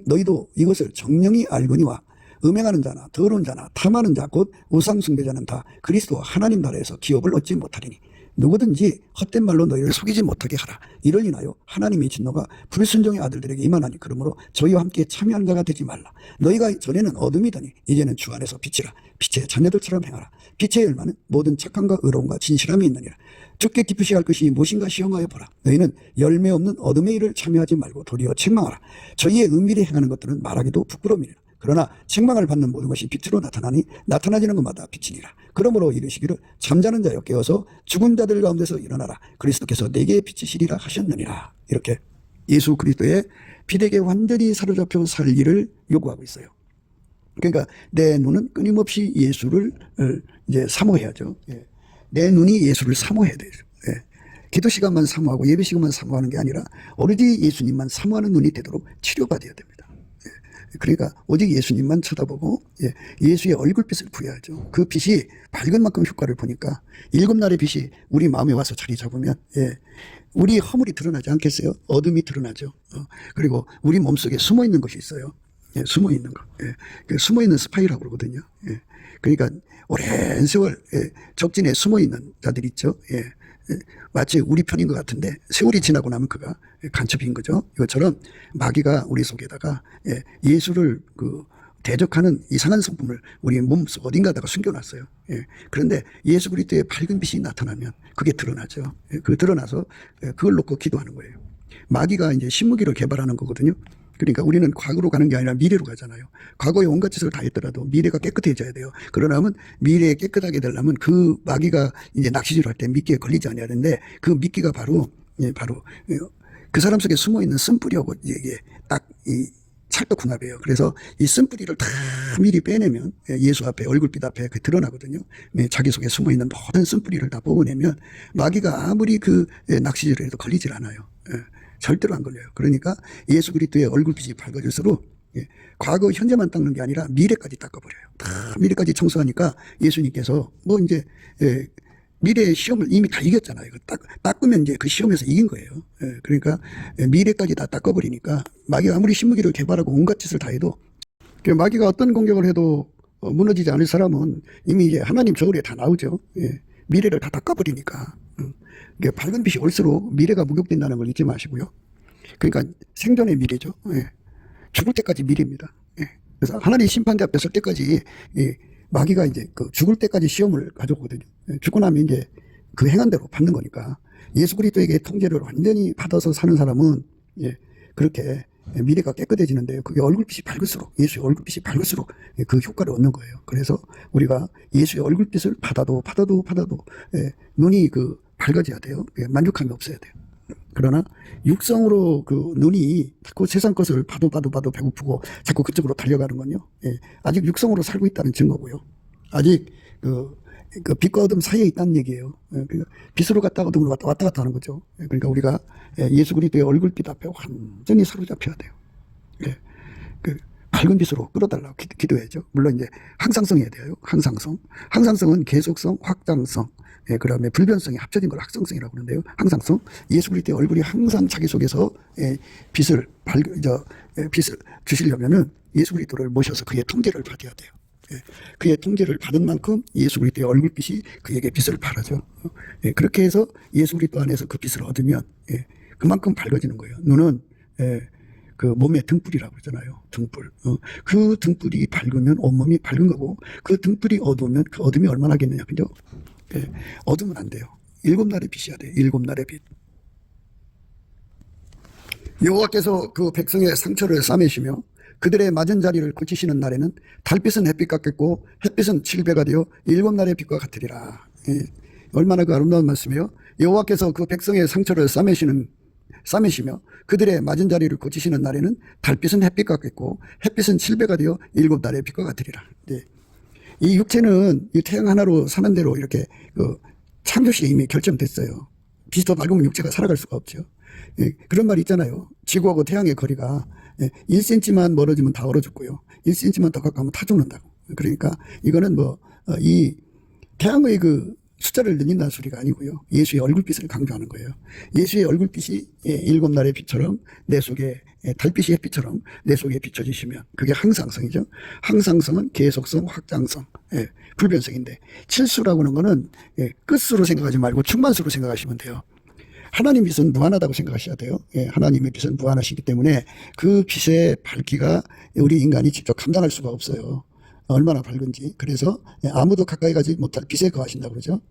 너희도 이것을 정령이 알거니와 음행하는 자나 더러운 자나 탐하는 자 곧 우상 숭배자는 다 그리스도와 하나님 나라에서 기업을 얻지 못하리니 누구든지 헛된 말로 너희를 속이지 못하게 하라. 이를 인하여 하나님의 진노가 불순종의 아들들에게 임하나니 그러므로 저희와 함께 참여하는 자가 되지 말라. 너희가 전에는 어둠이더니 이제는 주 안에서 빛이라. 빛의 자녀들처럼 행하라. 빛의 열매는 모든 착함과 의로움과 진실함이 있느니라. 주께 기쁘시 할 것이 무엇인가 시험하여 보라. 너희는 열매 없는 어둠의 일을 참여하지 말고 도리어 책망하라. 저희의 은밀히 행하는 것들은 말하기도 부끄러움이라. 그러나 책망을 받는 모든 것이 빛으로 나타나니 나타나지는 것마다 빛이니라. 그러므로 이르시기를 잠자는 자여 깨어서 죽은 자들 가운데서 일어나라. 그리스도께서 내게 빛이시리라 하셨느니라. 이렇게 예수 그리스도의 빛에게 완전히 사로잡혀 살기를 요구하고 있어요. 그러니까 내 눈은 끊임없이 예수를 이제 사모해야죠. 예. 내 눈이 예수를 사모해야 돼요. 예. 기도 시간만 사모하고 예배 시간만 사모하는 게 아니라 오로지 예수님만 사모하는 눈이 되도록 치료받아야 됩니다. 그러니까 오직 예수님만 쳐다보고 예수의 얼굴빛을 부여하죠. 그 빛이 밝은 만큼 효과를 보니까 일곱 날의 빛이 우리 마음에 와서 자리 잡으면 우리 허물이 드러나지 않겠어요? 어둠이 드러나죠. 그리고 우리 몸속에 숨어있는 것이 있어요. 숨어있는 거. 그 숨어있는 스파이라고 그러거든요. 그러니까 오랜 세월 적진에 숨어있는 자들 있죠. 마치 우리 편인 것 같은데 세월이 지나고 나면 그가 간첩인 거죠. 이것처럼 마귀가 우리 속에다가 예수를 대적하는 이상한 성품을 우리 몸속 어딘가다가 숨겨놨어요. 그런데 예수 그리스도의 밝은 빛이 나타나면 그게 드러나죠. 그 드러나서 그걸 놓고 기도하는 거예요. 마귀가 이제 신무기를 개발하는 거거든요. 그러니까 우리는 과거로 가는 게 아니라 미래로 가잖아요. 과거에 온갖 짓을 다 했더라도 미래가 깨끗해져야 돼요. 그러려면 미래에 깨끗하게 되려면 그 마귀가 이제 낚시질 할 때 미끼에 걸리지 않아야 되는데 그 미끼가 바로 그 사람 속에 숨어 있는 쓴뿌리하고 이게 딱 이 찰떡궁합이에요. 그래서 이 쓴뿌리를 다 미리 빼내면 예수 앞에 얼굴빛 앞에 그 드러나거든요. 자기 속에 숨어 있는 모든 쓴뿌리를 다 뽑아내면 마귀가 아무리 그 낚시질을 해도 걸리질 않아요. 절대로 안 걸려요. 그러니까 예수 그리스도의 얼굴빛이 밝아질수록 과거 현재만 닦는 게 아니라 미래까지 닦아버려요. 다 미래까지 청소하니까 예수님께서 뭐 이제 미래의 시험을 이미 다 이겼잖아요. 닦으면 이제 그 시험에서 이긴 거예요. 그러니까 미래까지 다 닦아버리니까 마귀가 아무리 신무기를 개발하고 온갖 짓을 다 해도 마귀가 어떤 공격을 해도 무너지지 않을 사람은 이미 이제 하나님 저울에 다 나오죠. 미래를 다 닦아버리니까. 밝은 빛이 올수록 미래가 목욕된다는 걸 잊지 마시고요. 그러니까 생존의 미래죠. 죽을 때까지 미래입니다. 그래서 하나님 심판대 앞에 설 때까지 마귀가 이제 그 죽을 때까지 시험을 가져오거든요. 죽고 나면 이제 그 행한 대로 받는 거니까 예수 그리스도에게 통제를 완전히 받아서 사는 사람은 그렇게 미래가 깨끗해지는데요. 그게 얼굴빛이 밝을수록 예수의 얼굴빛이 밝을수록 그 효과를 얻는 거예요. 그래서 우리가 예수의 얼굴빛을 받아도 눈이 밝아져야 돼요. 만족함이 없어야 돼요. 그러나 육성으로 그 눈이 자꾸 세상 것을 봐도 배고프고 자꾸 그쪽으로 달려가는 건요. 아직 육성으로 살고 있다는 증거고요. 아직 그 빛과 어둠 사이에 있다는 얘기예요. 빛으로 갔다 어둠으로 왔다 갔다 하는 거죠. 그러니까 우리가 예수 그리스도의 얼굴빛 앞에 완전히 사로잡혀야 돼요. 그 밝은 빛으로 끌어달라고 기도해야죠. 물론 이제 항상성해야 돼요. 항상성은 계속성, 확장성, 그다음에 불변성이 합쳐진 걸 확성성이라고 그러는데요. 항상성, 예수 그리스도의 얼굴이 항상 자기 속에서 빛을 주시려면은 예수 그리스도를 모셔서 그의 통제를 받아야 돼요. 그의 통제를 받은 만큼 예수 그리스도의 얼굴빛이 그에게 빛을 발하죠. 그렇게 해서 예수 그리스도 안에서 그 빛을 얻으면 그만큼 밝아지는 거예요. 눈은 그 몸의 등불이라고 그러잖아요. 등불. 그 등불이 밝으면 온몸이 밝은 거고 그 등불이 어두우면 그 어둠이 얼마나 하겠느냐. 그죠? 어두우면 안 돼요. 일곱 날의 빛이야 돼. 일곱 날의 빛. 여호와께서 그 백성의 상처를 싸매시며 그들의 맞은 자리를 고치시는 날에는 달빛은 햇빛 같겠고 햇빛은 7배가 되어 일곱 날의 빛과 같으리라. 얼마나 그 아름다운 말씀이에요. 여호와께서 그 백성의 상처를 싸매시며 그들의 맞은 자리를 고치시는 날에는 달빛은 햇빛 같겠고 햇빛은 7배가 되어 일곱 날의 빛과 같으리라. 이 육체는 이 태양 하나로 사는 대로 이렇게 창조시에 이미 결정됐어요. 빛이 더 밝으면 육체가 살아갈 수가 없죠. 그런 말이 있잖아요. 지구하고 태양의 거리가 1cm만 멀어지면 다 얼어 죽고요. 1cm만 더 가까우면 타 죽는다고. 그러니까 이거는 이 태양의 그 숫자를 늘린다는 소리가 아니고요. 예수의 얼굴빛을 강조하는 거예요. 예수의 얼굴빛이 일곱 날의 빛처럼 내 속에 달빛이 햇빛처럼 내 속에 비춰지시면 그게 항상성이죠. 항상성은 계속성, 확장성, 불변성인데 칠수라고 하는 거는 끝수로 생각하지 말고 충만수로 생각하시면 돼요. 하나님 빛은 무한하다고 생각하셔야 돼요. 하나님의 빛은 무한하시기 때문에 그 빛의 밝기가 우리 인간이 직접 감당할 수가 없어요. 얼마나 밝은지. 그래서 아무도 가까이 가지 못할 빛에 거하신다고 그러죠.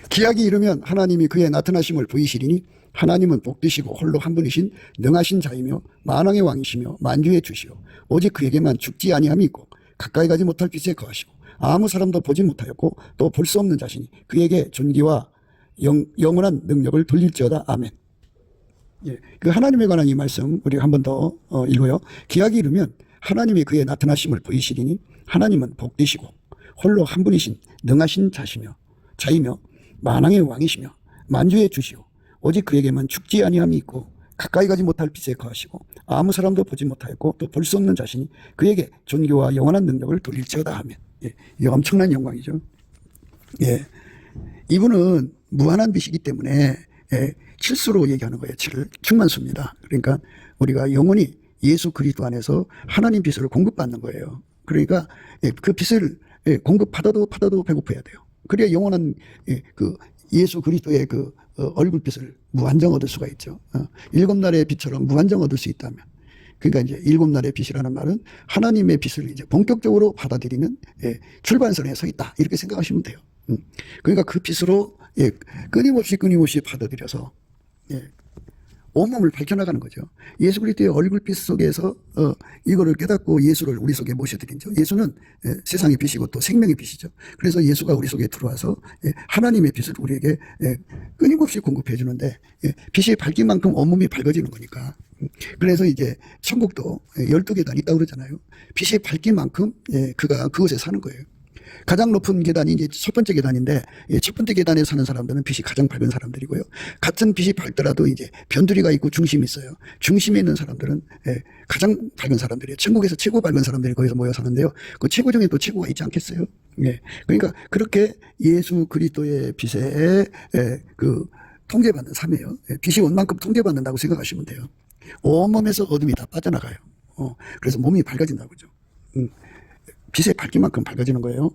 기약이 이르면 하나님이 그의 나타나심을 보이시리니 하나님은 복되시고 홀로 한 분이신 능하신 자이며 만왕의 왕이시며 만주의 주시오. 오직 그에게만 죽지 아니함이 있고 가까이 가지 못할 빛에 거하시고 아무 사람도 보지 못하였고 또 볼 수 없는 자신이 그에게 존귀와 영원한 능력을 돌릴지어다. 아멘. 그 하나님에 관한 이 말씀 우리가 한 번 더 읽어요. 기약이 이르면 하나님이 그의 나타나심을 보이시리니 하나님은 복되시고 홀로 한 분이신 능하신 자이며 만왕의 왕이시며 만주의 주시오. 오직 그에게만 죽지 아니함이 있고 가까이 가지 못할 빛에 거하시고 아무 사람도 보지 못하였고 또 볼 수 없는 자신이 그에게 존귀와 영원한 능력을 돌릴지어다. 하면 이게 엄청난 영광이죠. 이분은 무한한 빛이기 때문에 칠수로 얘기하는 거예요. 충만수입니다. 그러니까 우리가 영원히 예수 그리스도 안에서 하나님 빛을 공급받는 거예요. 그러니까 그 빛을 공급받아도 배고파야 돼요. 그래야 영원한 그 예수 그리스도의 그 얼굴빛을 무한정 얻을 수가 있죠. 일곱 날의 빛처럼 무한정 얻을 수 있다면. 그러니까 이제 일곱 날의 빛이라는 말은 하나님의 빛을 이제 본격적으로 받아들이는 출발선에 서 있다. 이렇게 생각하시면 돼요. 그러니까 그 빛으로 끊임없이 받아들여서 온몸을 밝혀나가는 거죠. 예수 그리스도의 얼굴빛 속에서 이거를 깨닫고 예수를 우리 속에 모셔드린죠. 예수는 세상의 빛이고 또 생명의 빛이죠. 그래서 예수가 우리 속에 들어와서 하나님의 빛을 우리에게 끊임없이 공급해 주는데 빛이 밝긴 만큼 온몸이 밝아지는 거니까. 그래서 이제 천국도 12계단이 있다고 그러잖아요. 빛이 밝긴 만큼 그가 그곳에 사는 거예요. 가장 높은 계단이 이제 첫 번째 계단인데 첫 번째 계단에 사는 사람들은 빛이 가장 밝은 사람들이고요. 같은 빛이 밝더라도 이제 변두리가 있고 중심이 있어요. 중심에 있는 사람들은 가장 밝은 사람들이에요. 천국에서 최고 밝은 사람들이 거기서 모여 사는데요. 그 최고 중에 또 최고가 있지 않겠어요? 그러니까 그렇게 예수 그리스도의 빛에 그 통제받는 삶이에요. 빛이 온 만큼 통제받는다고 생각하시면 돼요. 온몸에서 어둠이 다 빠져나가요. 그래서 몸이 밝아진다고 그러죠. 빛의 밝기만큼 밝아지는 거예요.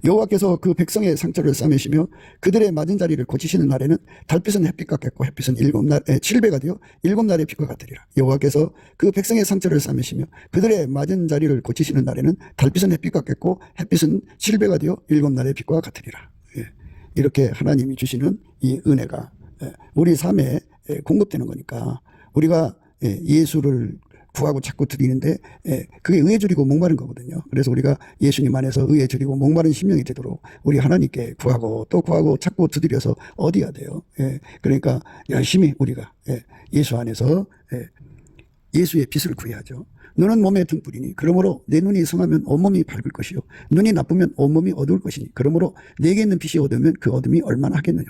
여호와께서 그 백성의 상처를 싸매시며 그들의 맞은 자리를 고치시는 날에는 달빛은 햇빛 같겠고 햇빛은 7배가 되어 7날의 빛과 같으리라. 여호와께서 그 백성의 상처를 싸매시며 그들의 맞은 자리를 고치시는 날에는 달빛은 햇빛 같겠고 햇빛은 7배가 되어 7날의 빛과 같으리라. 이렇게 하나님이 주시는 이 은혜가 우리 삶에 공급되는 거니까 우리가 예수를 구하고 자꾸 드리는데 그게 의에 줄이고 목마른 거거든요. 그래서 우리가 예수님 안에서 의에 줄이고 목마른 심령이 되도록 우리 하나님께 구하고 또 구하고 자꾸 두드려서 얻어야 돼요. 그러니까 열심히 우리가 예수 안에서 예수의 빛을 구해야죠. 눈은 몸의 등불이니 그러므로 내 눈이 성하면 온몸이 밝을 것이요 눈이 나쁘면 온몸이 어두울 것이니 그러므로 내게 있는 빛이 어두우면 그 어둠이 얼마나 하겠느냐.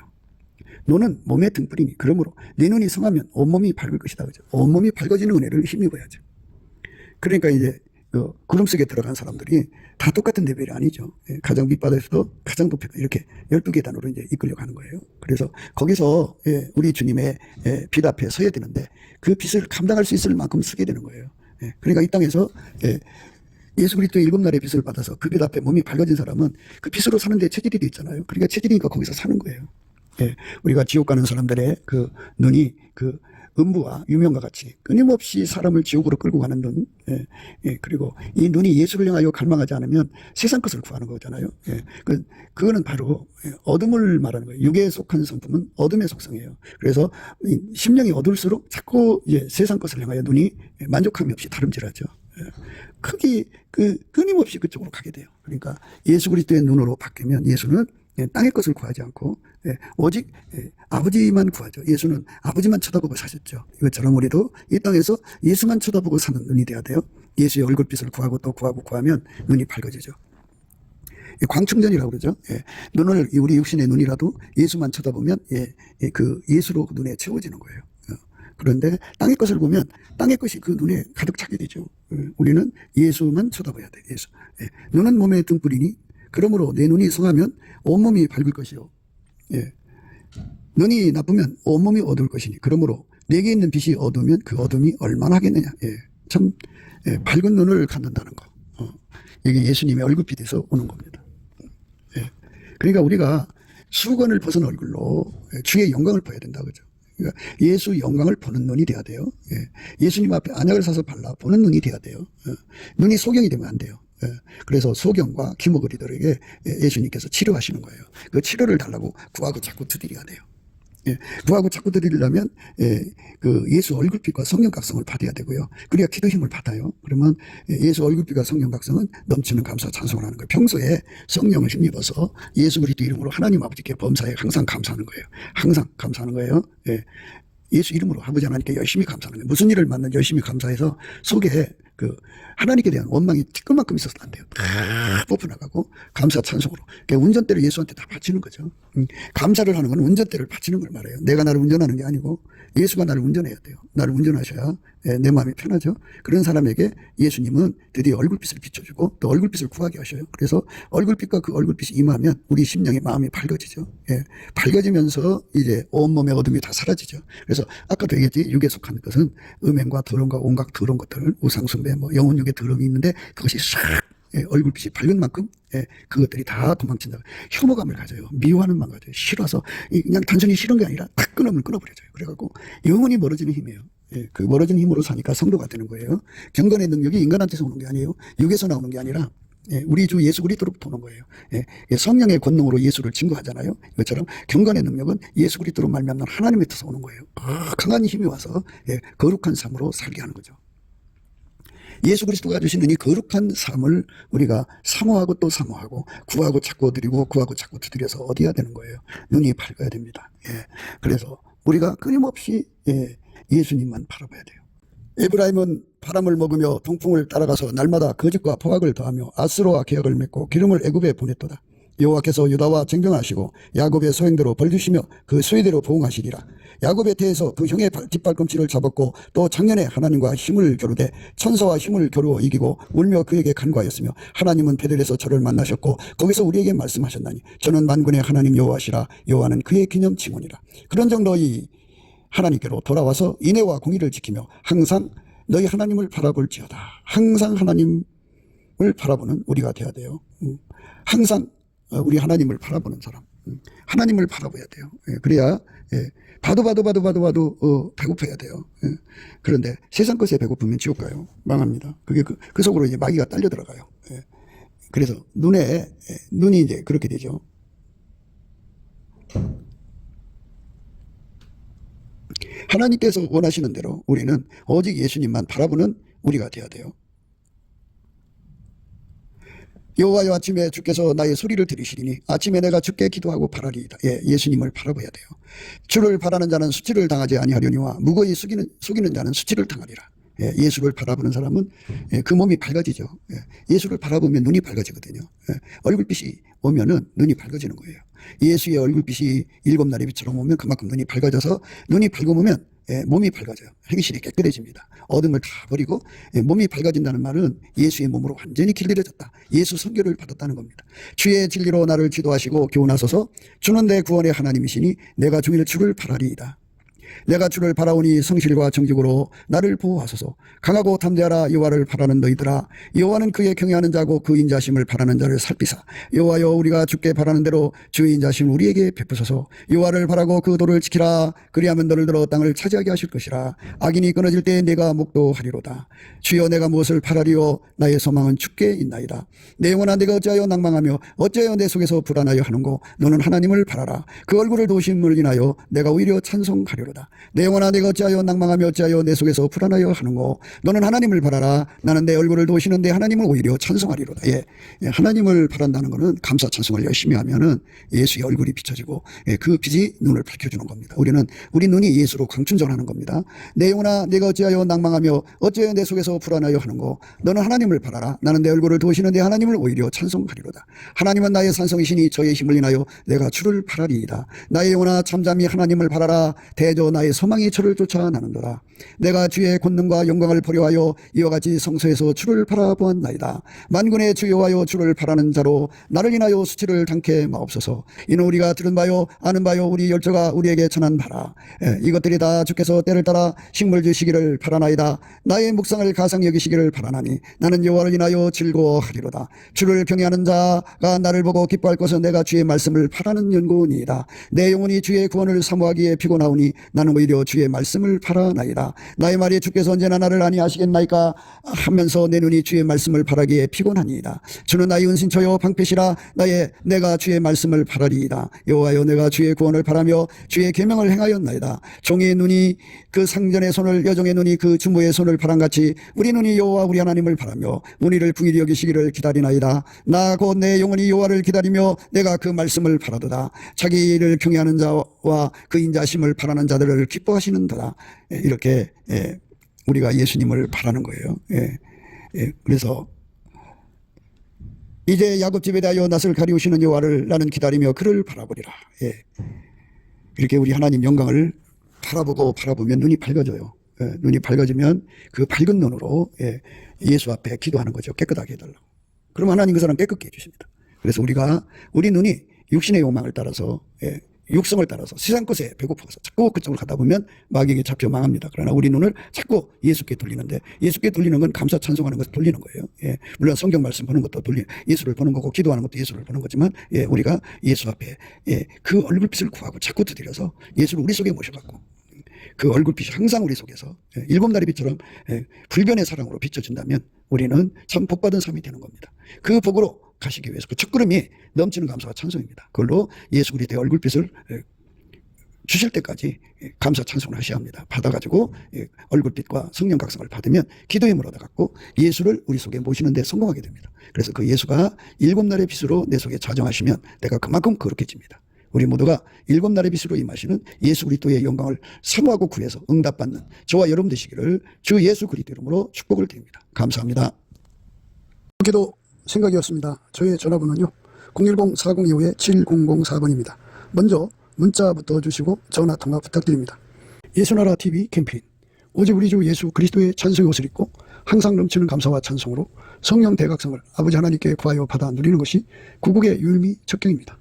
너는 몸의 등불이니 그러므로 내 눈이 성하면 온몸이 밝을 것이다. 그죠? 온몸이 밝아지는 은혜를 힘입어야죠. 그러니까 이제 그 구름 속에 들어간 사람들이 다 똑같은 레벨이 아니죠. 가장 밑바닥에서도 가장 높이 이렇게 12계단으로 이제 이끌려 가는 거예요. 그래서 거기서 우리 주님의 빛 앞에 서야 되는데 그 빛을 감당할 수 있을 만큼 서게 되는 거예요. 그러니까 이 땅에서 예수 그리스도의 7날의 빛을 받아서 그 빛 앞에 몸이 밝아진 사람은 그 빛으로 사는데 체질이 있잖아요. 그러니까 체질이니까 거기서 사는 거예요. 우리가 지옥 가는 사람들의 그 눈이 그 음부와 유명과 같이 끊임없이 사람을 지옥으로 끌고 가는 눈, 그리고 이 눈이 예수를 향하여 갈망하지 않으면 세상 것을 구하는 거잖아요. 그거는 바로 어둠을 말하는 거예요. 육에 속한 성품은 어둠의 속성이에요. 그래서 심령이 어두울수록 자꾸 이제 세상 것을 향하여 눈이 만족함이 없이 다름질하죠. 끊임없이 그쪽으로 가게 돼요. 그러니까 예수 그리스도의 눈으로 바뀌면 예수는 땅의 것을 구하지 않고 오직 아버지만 구하죠. 예수는 아버지만 쳐다보고 사셨죠. 이것처럼 우리도 이 땅에서 예수만 쳐다보고 사는 눈이 돼야 돼요. 예수의 얼굴빛을 구하고 또 구하면 눈이 밝아지죠. 광충전이라고 그러죠. 눈을 우리 육신의 눈이라도 예수만 쳐다보면 그 예수로 눈에 채워지는 거예요. 그런데 땅의 것을 보면 땅의 것이 그 눈에 가득 차게 되죠. 우리는 예수만 쳐다봐야 돼. 예수. 예. 눈은 몸의 등불이니 그러므로 내 눈이 성하면 온몸이 밝을 것이요. 예. 눈이 나쁘면 온몸이 어두울 것이니 그러므로 내게 있는 빛이 어두우면 그 어둠이 얼마나 하겠느냐. 예. 참 밝은 눈을 갖는다는 거. 이게 예수님의 얼굴빛에서 오는 겁니다. 예. 그러니까 우리가 수건을 벗은 얼굴로 주의 영광을 보여야 된다. 그죠? 그러니까 예수 영광을 보는 눈이 돼야 돼요. 예수님 앞에 안약을 사서 발라 보는 눈이 돼야 돼요. 눈이 소경이 되면 안 돼요. 그래서 소경과 기모거리들에게 예수님께서 치료하시는 거예요. 그 치료를 달라고 구하고 자꾸 두드려야 돼요. 구하고 자꾸 드리려면 그 예수 얼굴빛과 성령 각성을 받아야 되고요. 그래야 기도 힘을 받아요. 그러면 예수 얼굴빛과 성령 각성은 넘치는 감사 찬송을 하는 거예요. 평소에 성령을 힘입어서 예수 그리스도 이름으로 하나님 아버지께 범사에 항상 감사하는 거예요. 항상 감사하는 거예요. 예수 이름으로 아버지 하나님께 열심히 감사하는 거예요. 무슨 일을 만든 열심히 감사해서 속에 그 하나님께 대한 원망이 티끌만큼 있어서는 안 돼요. 다 뽑혀나가고 감사 찬송으로. 그러니까 운전대를 예수한테 다 바치는 거죠. 감사를 하는 건 운전대를 바치는 걸 말해요. 내가 나를 운전하는 게 아니고 예수가 나를 운전해야 돼요. 나를 운전하셔야 내 마음이 편하죠. 그런 사람에게 예수님은 드디어 얼굴빛을 비춰주고 또 얼굴빛을 구하게 하셔요. 그래서 얼굴빛과 그 얼굴빛이 임하면 우리 심령의 마음이 밝아지죠. 밝아지면서 이제 온몸의 어둠이 다 사라지죠. 그래서 아까도 얘기했지, 육에 속한 것은 음행과 더러움과 온갖 더러운 것들을 우상숭배, 영혼 육에 더러움이 있는데 그것이 싹 얼굴빛이 밝은 만큼 그것들이 다 도망친다. 혐오감을 가져요. 미워하는 마음 가져요. 싫어서 그냥 단순히 싫은 게 아니라 딱 끊으면 끊어버려져요. 그래갖고 영혼이 멀어지는 힘이에요. 그 멀어진 힘으로 사니까 성도가 되는 거예요. 경건의 능력이 인간한테서 오는 게 아니에요. 육에서 나오는 게 아니라 우리 주 예수 그리스도로부터 오는 거예요. 성령의 권능으로 예수를 증거하잖아요. 이것처럼 경건의 능력은 예수 그리스도로 말미암는 하나님의 뜻에서 오는 거예요. 강한 힘이 와서 거룩한 삶으로 살게 하는 거죠. 예수 그리스도가 주시는 이 거룩한 삶을 우리가 사모하고 또 사모하고 구하고 찾고 드리고 구하고 찾고 두드려서 얻어야 되는 거예요. 눈이 밝아야 됩니다. 그래서 우리가 끊임없이 예수님만 바라봐야 돼요. 에브라임은 바람을 먹으며 동풍을 따라가서 날마다 거짓과 포악을 더하며 아스로와 계약을 맺고 기름을 애굽에 보냈도다. 여호와께서 유다와 쟁정하시고 야곱의 소행대로 벌주시며 그 수의대로 보응하시리라. 야곱의 태에서 그 형의 뒷발꿈치를 잡았고 또 작년에 하나님과 힘을 겨루되 천사와 힘을 겨루어 이기고 울며 그에게 간구하였으며 하나님은 베델에서 저를 만나셨고 거기서 우리에게 말씀하셨나니 저는 만군의 하나님 여호와시라. 여호와는 그의 기념 징언이라. 그런 정도의 하나님께로 돌아와서 인애와 공의를 지키며 항상 너희 하나님을 바라볼지어다. 항상 하나님을 바라보는 우리가 돼야 돼요. 항상 우리 하나님을 바라보는 사람. 하나님을 바라봐야 돼요. 그래야 봐도 배고파야 돼요. 그런데 세상 것에 배고프면 지옥 가요. 망합니다. 그게 그 속으로 이제 마귀가 딸려 들어가요. 그래서 눈이 이제 그렇게 되죠. 하나님께서 원하시는 대로 우리는 오직 예수님만 바라보는 우리가 되어야 돼요. 여호와여 아침에 주께서 나의 소리를 들으시리니 아침에 내가 주께 기도하고 바라리이다. 예수님을 바라봐야 돼요. 주를 바라는 자는 수치를 당하지 아니하려니와 무고히 속이는 자는 수치를 당하리라. 예수를 바라보는 사람은 그 몸이 밝아지죠. 예수를 바라보면 눈이 밝아지거든요. 얼굴빛이 오면은 눈이 밝아지는 거예요. 예수의 얼굴빛이 7날의 빛처럼 오면 그만큼 눈이 밝아져서 눈이 밝으면 몸이 밝아져요. 행실이 깨끗해집니다. 어둠을 다 버리고 몸이 밝아진다는 말은 예수의 몸으로 완전히 길들여졌다. 예수 선교를 받았다는 겁니다. 주의 진리로 나를 지도하시고 교훈하소서. 주는 내 구원의 하나님이시니 내가 종일 주를 바라리이다. 내가 주를 바라오니 성실과 정직으로 나를 보호하소서. 강하고 담대하라. 여호와를 바라는 너희들아. 여호와는 그의 경외하는 자고 그 인자심을 바라는 자를 살피사. 여호와여 우리가 주께 바라는 대로 주의 인자심 우리에게 베푸소서. 여호와를 바라고 그 도를 지키라. 그리하면 너를 들어 땅을 차지하게 하실 것이라. 악인이 끊어질 때 내가 목도하리로다. 주여 내가 무엇을 바라리요. 나의 소망은 주께 있나이다. 내 영혼아 내가 어찌하여 낭망하며 어찌하여 내 속에서 불안하여 하는고. 너는 하나님을 바라라. 그 얼굴을 도우심을 인하여 내가 오히려 찬송하리로다. 내 영혼아 내가 어찌하여 낭망하며 어찌하여 내 속에서 불안하여 하는고. 너는 하나님을 바라라. 나는 내 얼굴을 도우시는데 하나님을 오히려 찬송하리로다. 하나님을 바란다는 것은 감사 찬송을 열심히 하면은 예수의 얼굴이 비춰지고 그 빛이 눈을 밝혀주는 겁니다. 우리 눈이 예수로 광춘전하는 겁니다. 내 영혼아 내가 어찌하여 낭망하며 어찌하여 내 속에서 불안하여 하는고. 너는 하나님을 바라라. 나는 내 얼굴을 도우시는데 하나님을 오히려 찬송하리로다. 하나님은 나의 산성이시니 저의 힘을 인하여 내가 주를 바라리이다. 나의 영혼아 잠잠히 하나님을 바라라. 대저 나의 소망이 저를 쫓아 나는도다. 내가 주의 권능과 영광을 보려 하여 이와 같이 성소에서 주를 바라보았나이다. 만군의 주 여호와여, 주를 바라는 자로 나를 인하여 수치를 당케 마옵소서. 이는 우리가 들은 바요 아는 바요 우리 열조가 우리에게 전한 바라. 이것들이 다 주께서 때를 따라 식물 주시기를 바라나이다. 나의 묵상을 가상 여기시기를 바라나니 나는 여호와를 인하여 즐거워하리로다. 주를 경외하는 자가 나를 보고 기뻐할 것은 내가 주의 말씀을 바라는 연고니이다. 내 영혼이 주의 구원을 사모하기에 피곤하오니 나는 오히려 주의 말씀을 바라나이다. 나의 말이 주께서 언제나 나를 아니하시겠나이까 하면서 내 눈이 주의 말씀을 바라기에 피곤하니이다. 주는 나의 은신처요 방패시라. 내가 주의 말씀을 바라리이다. 여호와여, 내가 주의 구원을 바라며 주의 계명을 행하였나이다. 종의 눈이 그 상전의 손을, 여종의 눈이 그 주모의 손을 바람같이 우리 눈이 여호와 우리 하나님을 바라며 문의를 궁일이 여기시기를 기다리나이다. 나 곧 내 영혼이 여호와를 기다리며 내가 그 말씀을 바라도다. 자기를 경외하는 자와 그 인자심을 바라는 자들을 기뻐하시는도다. 이렇게 우리가 예수님을 바라는 거예요. 그래서 이제 야곱집에 대하여 낯을 가리우시는 여호와를 나는 기다리며 그를 바라보리라. 이렇게 우리 하나님 영광을 바라보면 눈이 밝아져요. 눈이 밝아지면 그 밝은 눈으로 예수 앞에 기도하는 거죠. 깨끗하게 해달라고. 그럼 하나님 그 사람 깨끗게 해주십니다. 그래서 우리 눈이 육신의 욕망을 따라서, 육성을 따라서 세상 것에 배고파서 자꾸 그쪽으로 가다 보면 마귀에게 잡혀 망합니다. 그러나 우리 눈을 자꾸 예수께 돌리는데, 예수께 돌리는 건 감사 찬송하는 것을 돌리는 거예요. 물론 성경 말씀 보는 것도 예수를 보는 거고, 기도하는 것도 예수를 보는 거지만, 우리가 예수 앞에 그 얼굴빛을 구하고 자꾸 두드려서 예수를 우리 속에 모셔갖고 그 얼굴빛이 항상 우리 속에서 일곱 날의 빛처럼 불변의 사랑으로 비춰진다면 우리는 참 복받은 삶이 되는 겁니다. 그 복으로 가시기 위해서 그 첫걸음이 넘치는 감사와 찬송입니다. 그걸로 예수 그리스도의 얼굴빛을 주실 때까지 감사 찬송을 하셔야 합니다. 받아가지고 얼굴빛과 성령 각성을 받으면 기도의 물 얻어갖고 예수를 우리 속에 모시는 데 성공하게 됩니다. 그래서 그 예수가 일곱 날의 빛으로 내 속에 자정하시면 내가 그만큼 거룩해집니다. 우리 모두가 일곱 날의 빛으로 임하시는 예수 그리스도의 영광을 사모하고 구해서 응답받는 저와 여러분 되시기를 주 예수 그리스도 이름으로 축복을 드립니다. 감사합니다. 기도 생각이었습니다. 저의 전화번호는요 010-4025-7004번입니다. 먼저 문자부터 주시고 전화 통화 부탁드립니다. 예수나라 TV 캠페인, 오직 우리 주 예수 그리스도의 찬송의 옷을 입고 항상 넘치는 감사와 찬송으로 성령 대각성을 아버지 하나님께 구하여 받아 누리는 것이 구국의 유의미 척경입니다.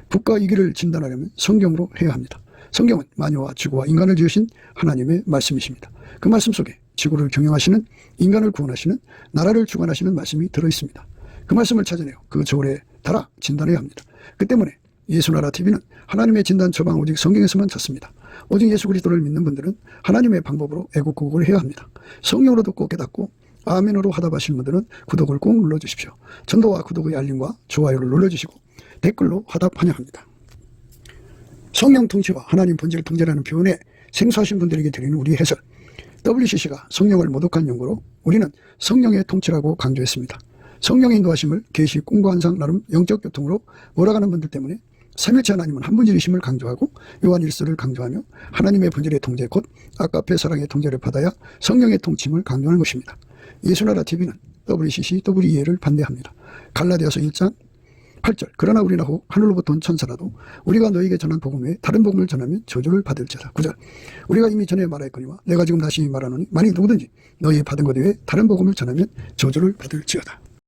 북과 이기를 진단하려면 성경으로 해야 합니다. 성경은 만유와 지구와 인간을 지으신 하나님의 말씀이십니다. 그 말씀 속에 지구를 경영하시는, 인간을 구원하시는, 나라를 주관하시는 말씀이 들어있습니다. 그 말씀을 찾아내어 그 저울에 달아 진단해야 합니다. 그 때문에 예수나라 TV는 하나님의 진단 처방 오직 성경에서만 찾습니다. 오직 예수 그리스도를 믿는 분들은 하나님의 방법으로 애국구국을 해야 합니다. 성령으로 듣고 깨닫고 아멘으로 화답하시는 분들은 구독을 꼭 눌러주십시오. 전도와 구독의 알림과 좋아요를 눌러주시고 댓글로 화답 환영합니다. 성령 통치와 하나님 본질 통제라는 표현에 생소하신 분들에게 드리는 우리 해설, WCC가 성령을 모독한 용어로 우리는 성령의 통치라고 강조했습니다. 성령의 인도하심을 계시 공부한상 나름 영적 교통으로 몰아가는 분들 때문에 삼일체 하나님은 한 분이심을 강조하고 요한 1서를 강조하며 하나님의 본질의 통제 곧 아까페 사랑의 통제를 받아야 성령의 통치임을 강조하는 것입니다. 예수나라 TV는 WCC, WEA를 반대합니다. 갈라디아서 1장 8절, 그러나 우리나 혹 하늘로부터 온 천사라도 우리가 너에게 전한 복음 외에 다른 복음을 전하면 저주를 받을지어다. 9절, 우리가 이미 전에 말하였거니와 내가 지금 다시 말하노니 만일 누구든지 너희 받은 것 외에 다른 복음을 전하면 저주를 받을지어다.